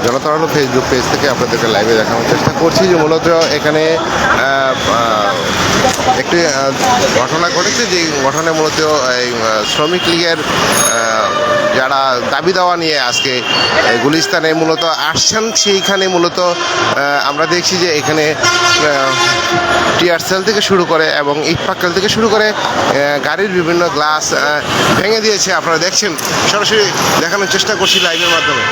জনতার Facebook page থেকে আপনাদেরকে লাইভে দেখানোর চেষ্টা করছি যে মূলত এখানে একটি ঘটনা ঘটেছে, যে ঘটনায় মূলত এই শ্রমিক লীগের যারা দাবি দেওয়া নিয়ে আজকে গুলিস্তানে মূলত আসছেন, সেইখানে মূলত আমরা দেখছি যে এখানে টিয়ার সেল থেকে শুরু করে এবং ইট পাক্কেল থেকে শুরু করে গাড়ির বিভিন্ন গ্লাস ভেঙে দিয়েছে। আপনারা দেখছেন, সরাসরি দেখানোর চেষ্টা করছি লাইভের মাধ্যমে।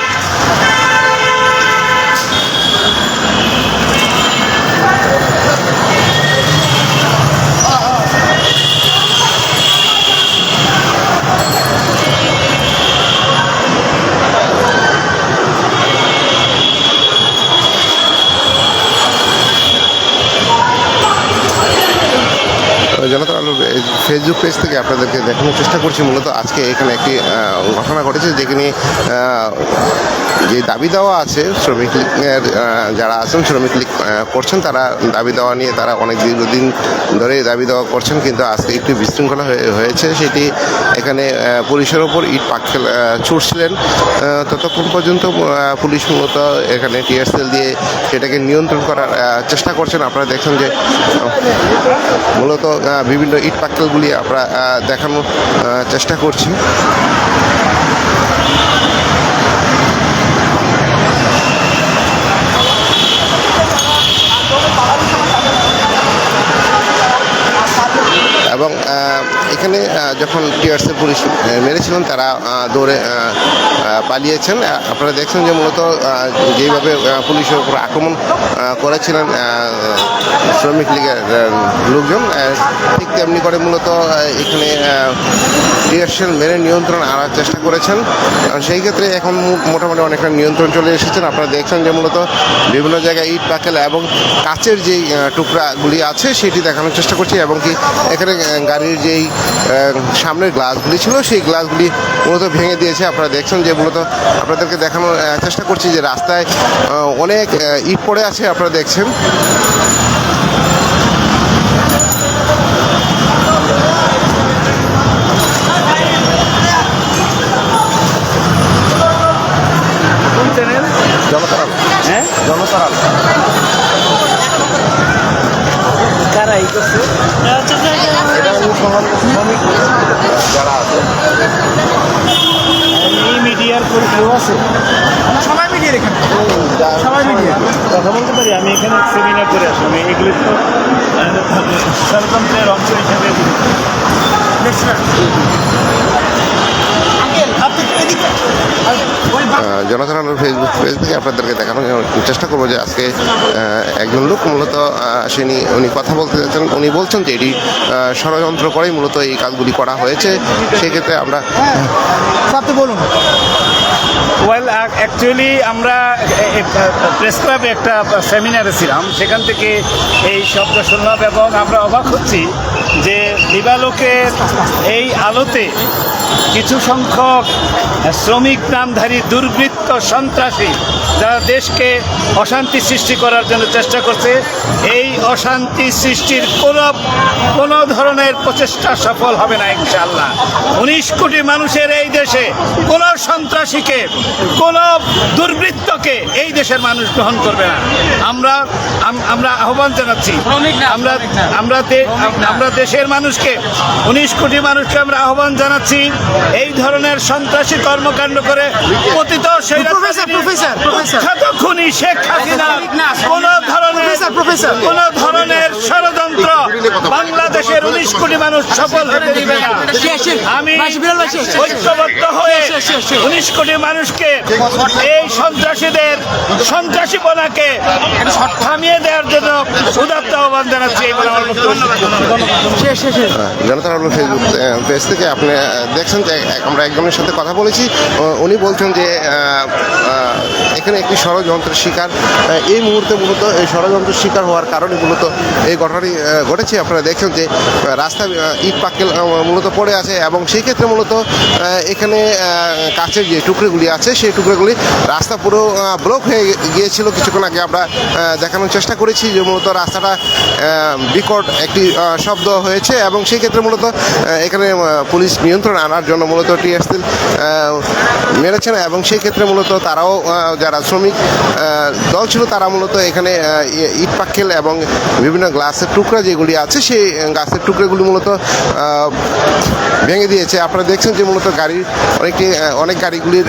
জনতার আলো ফেসবুক পেজ থেকে আপনাদেরকে দেখানোর চেষ্টা করছি। মূলত আজকে এখানে একটি ঘটনা ঘটেছে, যেখানে যে দাবি দেওয়া আছে শ্রমিক লীগের যারা আছেন, শ্রমিক লীগ করছেন, তারা দাবি দেওয়া নিয়ে তারা অনেক দীর্ঘদিন ধরে দাবি দেওয়া করছেন, কিন্তু আজকে একটু বিশৃঙ্খলা হয়েছে। সেটি এখানে পুলিশের ওপর ইট পাক্কেল ছুটছিলেন, ততক্ষণ পর্যন্ত পুলিশ মূলত এখানে টিয়ার সেল দিয়ে সেটাকে নিয়ন্ত্রণ করার চেষ্টা করছেন। আপনারা দেখছেন যে মূলত বিভিন্ন ইট পাক্কেলগুলি আমরা দেখানোর চেষ্টা করছি। এবং এখানে যখন টিয়ারসেল পুলিশ মেরেছিলেন, তারা দৌড়ে পালিয়েছেন। আপনারা দেখছেন যে মূলত যেইভাবে পুলিশের উপর আক্রমণ করেছিলেন শ্রমিক লীগের লোকজন, ঠিক তেমনি করে মূলত এখানে টিয়ারসেল মেরে নিয়ন্ত্রণ আনার চেষ্টা করেছেন। সেই ক্ষেত্রে এখন মোটামুটি অনেকটা নিয়ন্ত্রণ চলে এসেছেন। আপনারা দেখছেন যে মূলত বিভিন্ন জায়গায় ইট পাক্কেল এবং কাচের যেই টুকরাগুলি আছে সেটি দেখানোর চেষ্টা করছি, এবং কি এখানে গাড়ির যেই সামনের গ্লাসগুলি ছিল সেই গ্লাসগুলি মূলত ভেঙে দিয়েছে। আপনারা দেখছেন যে মূলত আপনাদেরকে দেখানোর চেষ্টা করছি যে রাস্তায় অনেক ইট পড়ে আছে। আপনারা দেখছেন জনতার হ্যাঁ, জনতার কারা এই করছে? শ্রমিক যারা আছে এই মিডিয়ার কেউ আছে? সবাই মিডিয়ার এখানে, সবাই মিডিয়া। কথা বলতে পারি? আমি এখানে সেমিনার করে আসলাম, এগুলি তো ষড়যন্ত্রের অংশ হিসেবে জনতার আলোর ফেসবুক পেজ থেকে আপনাদেরকে দেখানোর চেষ্টা করবো যে আজকে একজন লোক মূলত উনি কথা বলতে যাচ্ছেন। উনি বলছেন যে এটি ষড়যন্ত্র করেই মূলত এই কাজগুলি করা হয়েছে। সেক্ষেত্রে আমরা বলুন। ওয়েল, অ্যাকচুয়ালি আমরা প্রেস ক্লাবে একটা সেমিনারে ছিলাম, সেখান থেকে এই শব্দ শুনলাম এবং আমরা অবাক হচ্ছি যে দিবালোকের এই আলোতে কিছু সংখ্যক শ্রমিক নামধারী দুর্বৃত্ত সন্ত্রাসী যারা দেশকে অশান্তি সৃষ্টি করার জন্য চেষ্টা করছে, এই অশান্তি সৃষ্টির কোনো ধরনের প্রচেষ্টা সফল হবে না ইনশাআল্লাহ। 19 কোটি মানুষের এই দেশে কোনো সন্ত্রাসীকে, কোনো দুর্বৃত্তকে এই দেশের মানুষ গ্রহণ করবে না। আমরা আহ্বান জানাচ্ছি, আমরা দেশের মানুষকে, 19 কোটি মানুষকে আমরা আহ্বান জানাচ্ছি, এই ধরনের সন্ত্রাসী কর্মকাণ্ড করে পতিত খুনি শেখ হাসিনা কোন ধরনের ষড়যন্ত্র বাংলাদেশের 19 কোটি মানুষ সফল হতে দিবে না। আমি ঐক্যবদ্ধ হয়ে 19 কোটি মানুষকে এই সন্ত্রাসীদের সন্ত্রাসীপনাকে থামিয়ে দেওয়ার জন্য উদাত্ত আহ্বান জানাচ্ছি। এই বলে আমার বক্তব্য। জনতার আলো ফেসবুক পেজ থেকে আপনি দেখছেন যে আমরা একজনের সাথে কথা বলেছি। উনি বলছেন যে এখানে একটি ষড়যন্ত্রের শিকার, এই মুহূর্তে মূলত এই ষড়যন্ত্রের শিকার হওয়ার কারণে মূলত এই ঘটনাটি ঘটেছে। আপনারা দেখছেন যে রাস্তায় ইট পাক্কেল মূলত পড়ে আছে, এবং সেই ক্ষেত্রে মূলত এখানে কাচের যে টুকরোগুলি আছে সেই টুকরোগুলি রাস্তা পুরো ব্লক হয়ে গিয়েছিল। কিছুক্ষণ আগে আমরা দেখানোর চেষ্টা করেছি যে মূলত রাস্তাটা বিকট একটি শব্দ হয়েছে, এবং সেই ক্ষেত্রে মূলত এখানে পুলিশ নিয়ন্ত্রণ আনার জন্য মূলত টিয়ারসেল মেরেছেন এবং সেই ক্ষেত্রে মূলত তারাও যারা শ্রমিক দল ছিল তারা মূলত এখানে ইট পাক্কেল এবং বিভিন্ন গ্লাসের টুকরা যেগুলি আছে সেই গাছের টুকরোগুলি মূলত ভেঙে দিয়েছে। আপনারা দেখছেন যে মূলত গাড়ির অনেক গাড়িগুলির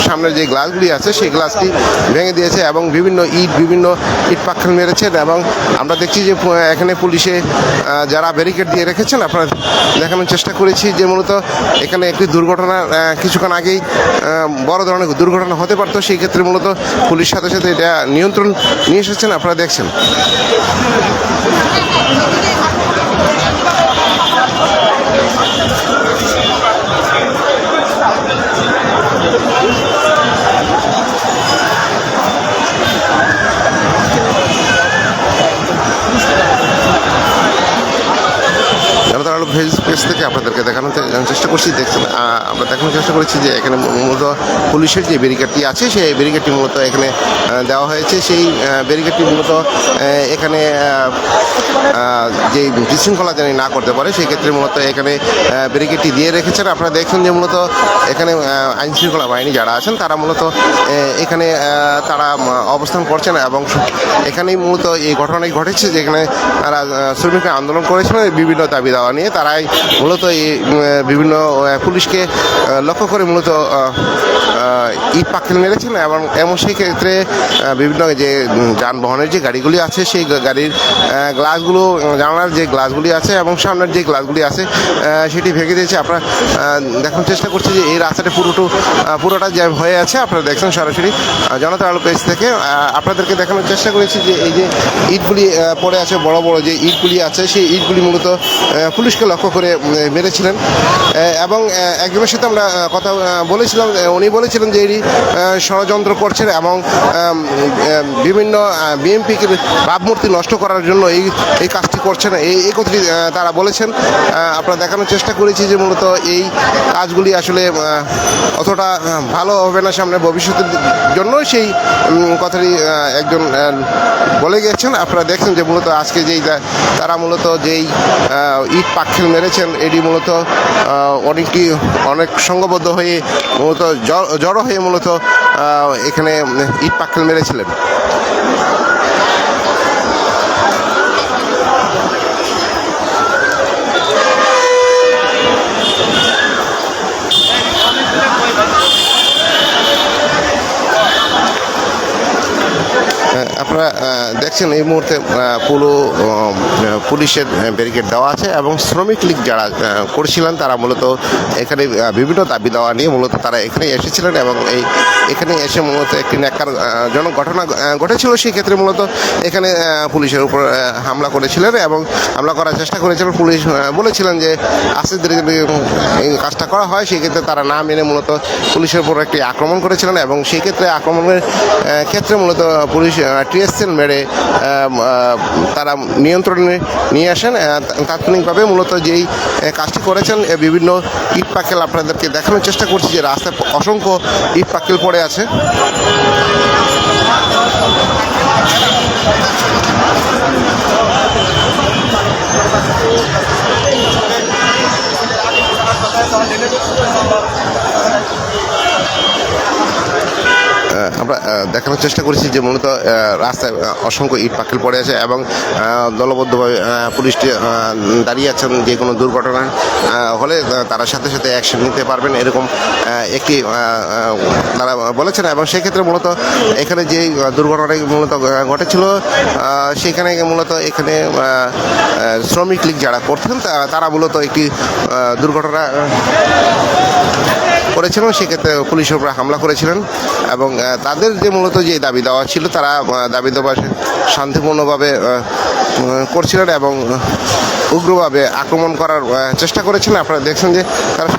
সামনের যে গ্লাসগুলি আছে সেই গ্লাসটি ভেঙে দিয়েছে এবং বিভিন্ন ইট পাক্কেল মেরেছেন এবং আমরা দেখছি যে এখানে পুলিশে যারা ব্যারিকেড দিয়ে রেখেছেন আপনারা দেখানোর চেষ্টা করেছি যে মূলত এখানে একটি দুর্ঘটনা কিছুক্ষণ আগেই বড় ধরনের দুর্ঘটনা হতে পারতো, সেই ক্ষেত্রে মূলত পুলিশ সাথে সাথে এটা নিয়ন্ত্রণ নিয়ে এসেছেন আপনারা দেখছেন। জনতার আলো ফেস থেকে আপনাদেরকে দেখানোর চেষ্টা করছি, দেখছেন আমরা দেখানোর চেষ্টা করেছি যে এখানে মূলত পুলিশের যে ব্যারিকেডটি আছে সেই ব্যারিকেডটি মূলত এখানে দেওয়া হয়েছে। সেই ব্যারিকেডটি মূলত এখানে যে বিশৃঙ্খলা যেন না করতে পারে সেই ক্ষেত্রে মূলত এখানে ব্যারিকেডটি দিয়ে রেখেছেন। আপনারা দেখছেন যে মূলত এখানে আইনশৃঙ্খলা বাহিনী যারা আছেন তারা মূলত এখানে তারা অবস্থান করছেন এবং এখানেই মূলত এই ঘটনাটি ঘটেছে যেখানে তারা শ্রমিকরা আন্দোলন করেছিলেন বিভিন্ন দাবি দেওয়া নিয়ে। তারাই মূলত এই বিভিন্ন পুলিশকে লক্ষ্য করে মূলত ইট পাক্কেল মেরেছেন এবং সেই ক্ষেত্রে বিভিন্ন যে যানবাহনের যে গাড়িগুলি আছে সেই গাড়ির গ্লাসগুলো, জানালার যে গ্লাসগুলি আছে এবং সামনের যে গ্লাসগুলি আছে সেটি ভেঙে দিয়েছে। আপনারা দেখার চেষ্টা করছি যে এই রাস্তাটা পুরোটা যে হয়ে আছে আপনারা দেখছেন সরাসরি জনতার আলো পেজ থেকে। আপনাদেরকে দেখানোর চেষ্টা করেছি যে এই যে ইটগুলি পড়ে আছে, বড় বড় যে ইটগুলি আছে সেই ইটগুলি মূলত পুলিশকে লক্ষ্য করে মেরেছিলেন এবং একজনের সাথে আমরা কথা বলেছিলাম, উনি বলেছিলেন যে এটি ষড়যন্ত্র করছেন এবং বিভিন্ন বিএনপিকে ভাবমূর্তি নষ্ট করার জন্য এই কাজটি করছেন, এই কথাটি তারা বলেছেন। আপনারা দেখানোর চেষ্টা করেছি যে মূলত এই কাজগুলি আসলে অতটা ভালো হবে না সামনে ভবিষ্যতের জন্য, সেই কথাটি একজন বলে গিয়েছেন। আপনারা দেখছেন যে মূলত আজকে তারা মূলত যেই ইট পাক্কেল মেরেছেন এটি মূলত অনেক সংঘবদ্ধ হয়ে মূলত জড়ো হয়ে মূলত এখানে ইট পাক্কেল মেরেছিলেন। আপনারা দেখছেন এই মুহূর্তে পুলিশের ব্যারিকেড দেওয়া আছে এবং শ্রমিক লীগ যারা করছিলেন তারা মূলত এখানে বিভিন্ন দাবি দেওয়া নিয়ে মূলত তারা এখানে এসেছিলেন এবং এখানে এসে মূলত একটি ন্যাক্কারজনক ঘটনা ঘটেছিল। সেই ক্ষেত্রে মূলত এখানে পুলিশের উপর হামলা করেছিলেন এবং হামলা করার চেষ্টা করেছিলেন। পুলিশ বলেছিলেন যে আস্তে ধীরে যদি এই কাজটা করা হয় সেই ক্ষেত্রে তারা না মেনে মূলত পুলিশের উপর একটি আক্রমণ করেছিলেন এবং সেই ক্ষেত্রে আক্রমণের ক্ষেত্রে মূলত পুলিশ টিএসএল মেরে তারা নিয়ন্ত্রণে নিয়ে আসেন। তাৎক্ষণিকভাবে মূলত যেই কাজটি করেছেন বিভিন্ন ইট পাক্কেল আপনাদেরকে দেখানোর চেষ্টা করছি যে রাস্তায় অসংখ্য ইট পাক্কেল পড়ে আছে। আমরা দেখানোর চেষ্টা করেছি যে মূলত রাস্তায় অসংখ্য ইট পাক্কেল পড়ে আছে এবং দলবদ্ধভাবে পুলিশটি দাঁড়িয়ে আছেন যে কোনো দুর্ঘটনা হলে তারা সাথে সাথে অ্যাকশন নিতে পারবেন এরকম একটি তারা বলেছেন। এবং সেক্ষেত্রে মূলত এখানে যে দুর্ঘটনাটি মূলত ঘটেছিল সেখানে মূলত এখানে শ্রমিক লীগ যারা করতেন তারা মূলত একটি দুর্ঘটনা করেছিলেন, সেক্ষেত্রে পুলিশের উপর হামলা করেছিলেন এবং তাদের যে মূলত যে দাবি দেওয়া ছিল তারা দাবি দেওয়া শান্তিপূর্ণভাবে করছিলেন এবং উগ্রভাবে আক্রমণ করার চেষ্টা করেছিলেন। আপনারা দেখছেন যে তারা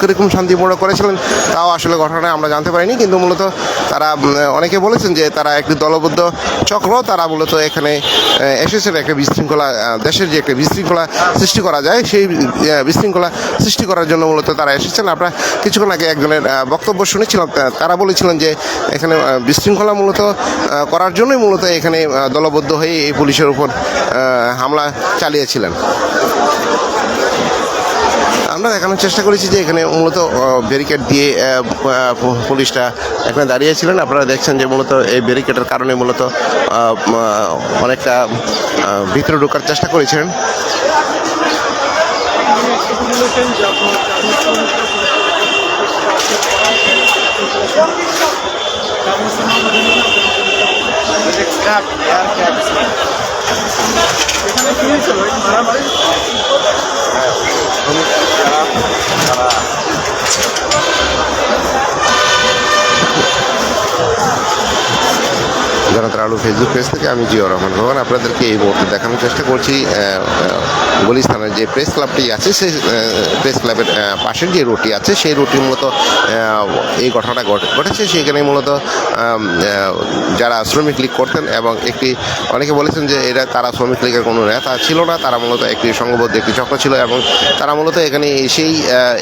কীরকম শান্তিপূর্ণ করেছিলেন তাও আসলে ঘটনায় আমরা জানতে পারিনি, কিন্তু মূলত তারা অনেকে বলেছেন যে তারা একটি দলবদ্ধ চক্র, তারা মূলত এখানে এসেছেন একটা বিশৃঙ্খলা, দেশের যে একটা বিশৃঙ্খলা সৃষ্টি করা যায় সেই বিশৃঙ্খলা সৃষ্টি করার জন্য মূলত তারা এসেছেন। আমরা কিছুক্ষণ আগে একজনের বক্তব্য শুনেছিলাম, তারা বলেছিলেন যে এখানে বিশৃঙ্খলা মূলত করার জন্যই মূলত এখানে দলবদ্ধ হয়ে এই পুলিশের উপর হামলা চালিয়েছিলেন। আমরা দেখানোর চেষ্টা করেছি যে এখানে মূলত ব্যারিকেড দিয়ে পুলিশরা এখানে দাঁড়িয়েছিলেন। আপনারা দেখছেন যে মূলত এই ব্যারিকেডের কারণে মূলত অনেকটা ভিতরে ঢোকার চেষ্টা করেছিলেন। এখানে কি হয়েছিল মারামারি? জনতার আলো ফেসবুক পেজ থেকে আমি জিয়া রহমান ভগবান আপনাদেরকে এই মুহূর্তে দেখানোর চেষ্টা করছি গুলিস্তানের যে প্রেস ক্লাবটি আছে সেই প্রেস ক্লাবের পাশের যে রুটটি আছে সেই রুটটি মূলত এই ঘটনাটা ঘটেছে। সেখানে মূলত যারা শ্রমিক লীগ করতেন এবং অনেকে বলেছেন যে তারা শ্রমিক লীগের কোনো নেতা ছিল না, তারা মূলত একটি সংঘবদ্ধ একটি চক্র ছিল এবং তারা মূলত এখানে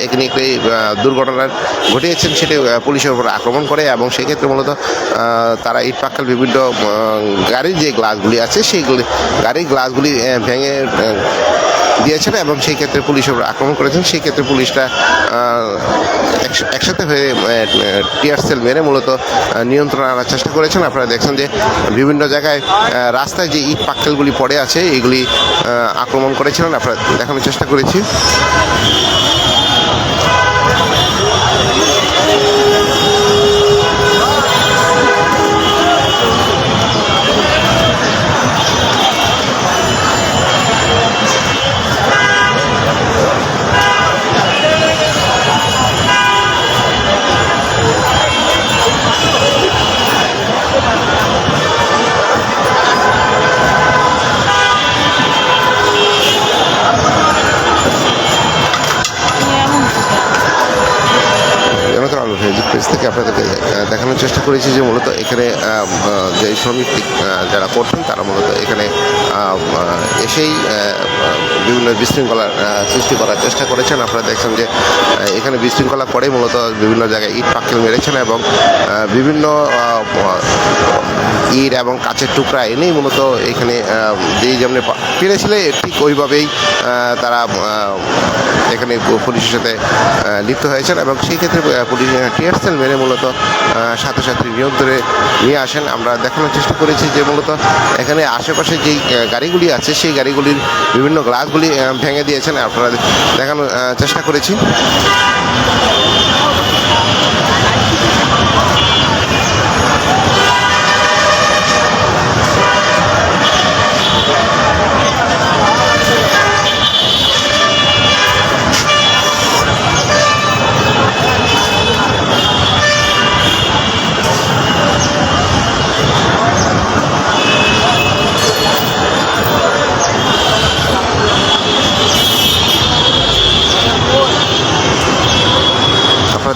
এখানে একটি দুর্ঘটনা ঘটিয়েছেন, সেটি পুলিশের উপর আক্রমণ করে এবং সেক্ষেত্রে মূলত তারা ইট পাক্কাল বিভিন্ন গাড়ির যে গ্লাসগুলি আছে সেইগুলি গাড়ির গ্লাসগুলি ভেঙে দিয়েছেন এবং সেই ক্ষেত্রে পুলিশের উপর আক্রমণ করেছেন। সেই ক্ষেত্রে পুলিশরা একসাথে হয়ে টিয়ার সেল মেরে মূলত নিয়ন্ত্রণ আনার চেষ্টা করেছেন। আপনারা দেখছেন যে বিভিন্ন জায়গায় রাস্তায় যে ইট পাক্কালগুলি পড়ে আছে এইগুলি আক্রমণ করেছিলেন। আপনারা দেখানোর চেষ্টা করেছি। ফেসবুক পেজ থেকে আপনাদেরকে দেখানোর চেষ্টা করেছি যে মূলত এখানে যে শ্রমিক যারা করতেন তারা মূলত এখানে এসেই বিভিন্ন বিশৃঙ্খলার সৃষ্টি করার চেষ্টা করেছেন। আপনারা দেখছেন যে এখানে বিশৃঙ্খলা করে মূলত বিভিন্ন জায়গায় ইট পাক্কেল মেরেছেন এবং বিভিন্ন ইট এবং কাচের টুকরা এনেই মূলত এখানে যেই যেমন পেরেছিল ঠিক ওইভাবেই তারা এখানে পুলিশের সাথে লিপ্ত হয়েছেন এবং সেই ক্ষেত্রে পুলিশ টিয়ার সেল মেরে মূলত সাথে সাথে নিয়ন্ত্রণে নিয়ে আসেন। আমরা দেখানোর চেষ্টা করেছি যে মূলত এখানে আশেপাশে যেই গাড়িগুলি আছে সেই গাড়িগুলির বিভিন্ন গ্লাসগুলি ভেঙে দিয়েছেন। আপনারা দেখানোর চেষ্টা করেছি।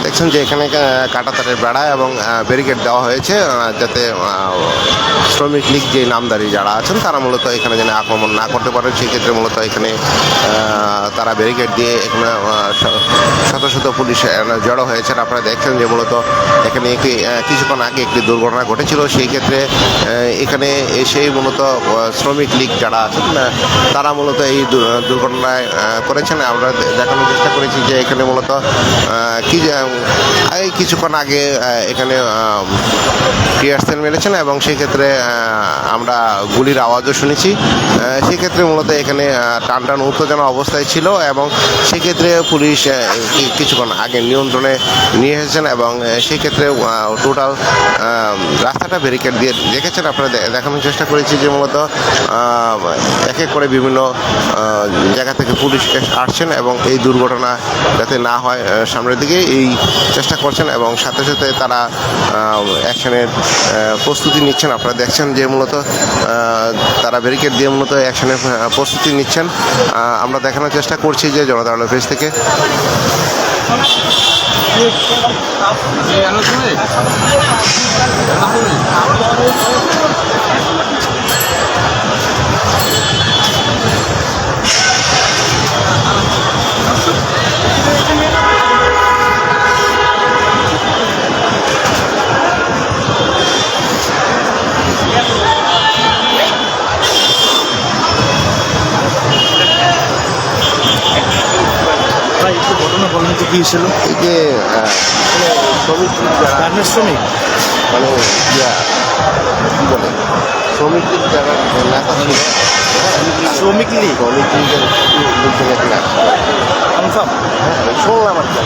দেখছেন যে এখানে কাঁটাতারের বেড়া এবং ব্যারিকেড দেওয়া হয়েছে যাতে শ্রমিক লীগ যে নামদারি যারা আছেন তারা মূলত এখানে যেন আক্রমণ না করতে পারে। সেক্ষেত্রে মূলত এখানে তারা ব্যারিকেড দিয়ে এখানে শত শত পুলিশ জড়ো হয়েছেন। আপনারা দেখছেন যে মূলত এখানে কিছুক্ষণ আগে একটি দুর্ঘটনা ঘটেছিল, সেই ক্ষেত্রে এখানে এসেই মূলত শ্রমিক লীগ যারা আছেন তারা মূলত এই দুর্ঘটনায় করেছেন। আমরা দেখানোর চেষ্টা করেছি যে এখানে মূলত কিছুক্ষণ আগে এখানে টিয়ার সেল মেরেছেন এবং সেই ক্ষেত্রে আমরা গুলির আওয়াজও শুনেছি। সেক্ষেত্রে মূলত এখানে টান উত্তেজনা অবস্থায় ছিল এবং সেক্ষেত্রে পুলিশ কিছুক্ষণ আগে নিয়ন্ত্রণে নিয়ে এসেছেন এবং সেই ক্ষেত্রে টোটাল রাস্তাটা ব্যারিকেড দিয়ে রেখেছেন। আপনারা দেখানোর চেষ্টা করেছি যে মূলত এক এক করে বিভিন্ন জায়গা থেকে পুলিশ আসছেন এবং এই দুর্ঘটনা যাতে না হয় সামনের দিকে এই চেষ্টা করছেন এবং সাথে সাথে তারা অ্যাকশনের প্রস্তুতি নিচ্ছেন। আপনারা দেখছেন যে মূলত তারা ব্যারিকেড দিয়ে মূলত অ্যাকশনের প্রস্তুতি নিচ্ছেন। আমরা দেখানোর চেষ্টা করছি যে জনতা আলো পেজ থেকে। ভাই কি ছিল? এই যে শ্রমিক যারা গার্মেন্টস শ্রমিক। মানে কি বলে শ্রমিকের যারা নেতা ছিল শ্রমিক লীগ শ্রমিক লীগের লোকজন এখানে আসছে। কনফার্ম। শুনলাম আর কি।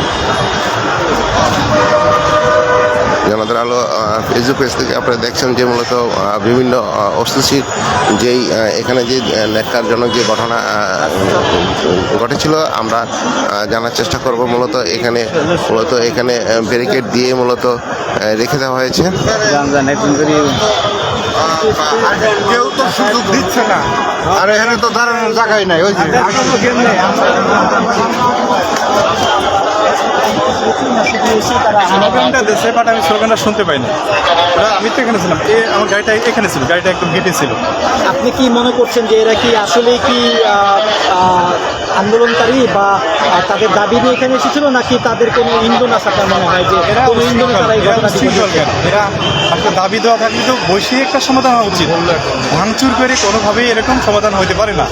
জনতার আলো ফেসবুক পেজ থেকে আপনারা দেখছেন যে মূলত বিভিন্ন অস্তিত্ব যেই এখানে যে ন্যাক্কারজনক যে ঘটনা ঘটেছিল আমরা জানার চেষ্টা করব। মূলত এখানে ব্যারিকেড দিয়ে মূলত রেখে দেওয়া হয়েছে। কেউ তো সুযোগ দিচ্ছে না। আর এখানে তো দাঁড়ানোর জায়গায় নাই। ওই যে স্লোগানটা দেশে বাট আমি স্লোগানটা শুনতে পাইনি। ওরা আমি তো এখানে ছিলাম, আমার গাড়িটা এখানে ছিল, গাড়িটা একদম গেটে ছিল। আপনি কি মনে করছেন যে এরা কি আসলে কি আন্দোলনকারী বা তাদের দাবি নিয়ে এখানে এসেছিল, নাকি তাদের কোনো ইন্ধন আছে আপনার মনে হয় যে এরা কোনো ইন্ধনে তারা এই ঘটনাটি উচ্ছৃঙ্খল ঘটিয়েছে? কেন? এরা আসলে দাবি দেওয়া থাকলে তো বসিয়ে একটা সমাধান হওয়া উচিত। ভাঙচুর করে কোনোভাবেই এরকম সমাধান হতে পারে না।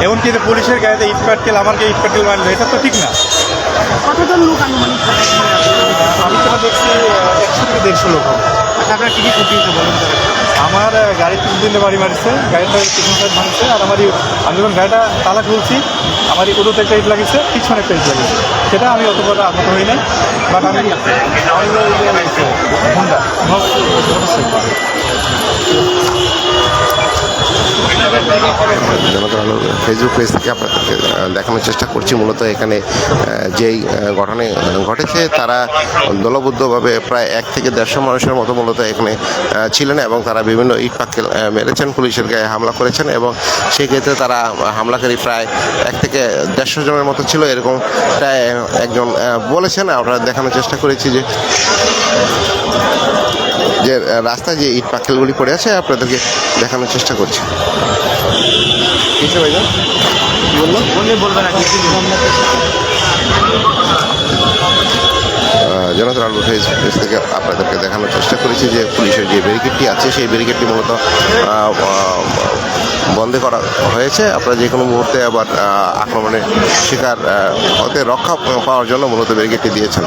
এমনকি যে পুলিশের গাড়িতে ইট পাটকেল, আমাকে ইট পাটকেল মারলো, এটা তো ঠিক না। কতজন লোক আনুমানিক? আমি তো দেখছি 100 থেকে 150 লোক হবে। আপনারা কি কি ক্ষতিতে বলেন? আমার গাড়ি 3 দিনে বাড়ি মারছে, গাড়িটা পিছন সাইড ভাঙছে। আর আমি যখন গাড়িটা তালা খুলছি, আমার এই উদোতে একটা ইট লাগিয়েছে, পিছনে একটা ইট লাগিয়েছে। সেটা আমি অত বড় আহত হই নাই। বাট আমি হোন্ডা জনতার আলো ফেসবুক পেজ থেকে আপনাদেরকে দেখানোর চেষ্টা করছি। মূলত এখানে যেই ঘটনা ঘটেছে তারা দলবদ্ধভাবে প্রায় 1 থেকে 150 মানুষের মতো মূলত এখানে ছিলেন এবং তারা বিভিন্ন ইট পাটকেল মেরেছেন, পুলিশের গায়ে হামলা করেছেন এবং সেক্ষেত্রে তারা হামলাকারী প্রায় 1 থেকে 150 জনের মতো ছিল, এরকম প্রায় একজন বলেছেন। আমরা দেখানোর চেষ্টা করেছি যে রাস্তায় যে ইট পাটকেলগুলি পড়ে আছে আপনাদেরকে দেখানোর চেষ্টা করছি। কিছু ভাইজান কি বললো? বলবেন আর কি জনতার আলো ফেসবুক পেজ থেকে আপনাদেরকে দেখানোর চেষ্টা করেছি যে পুলিশের যে ব্যারিকেডটি আছে সেই ব্যারিকেডটি মূলত বন্ধ করা হয়েছে। আপনারা যে কোনো মুহূর্তে আবার আক্রমণের শিকার হতে রক্ষা পাওয়ার জন্য মূলত ব্যারিকেডটি দিয়েছেন।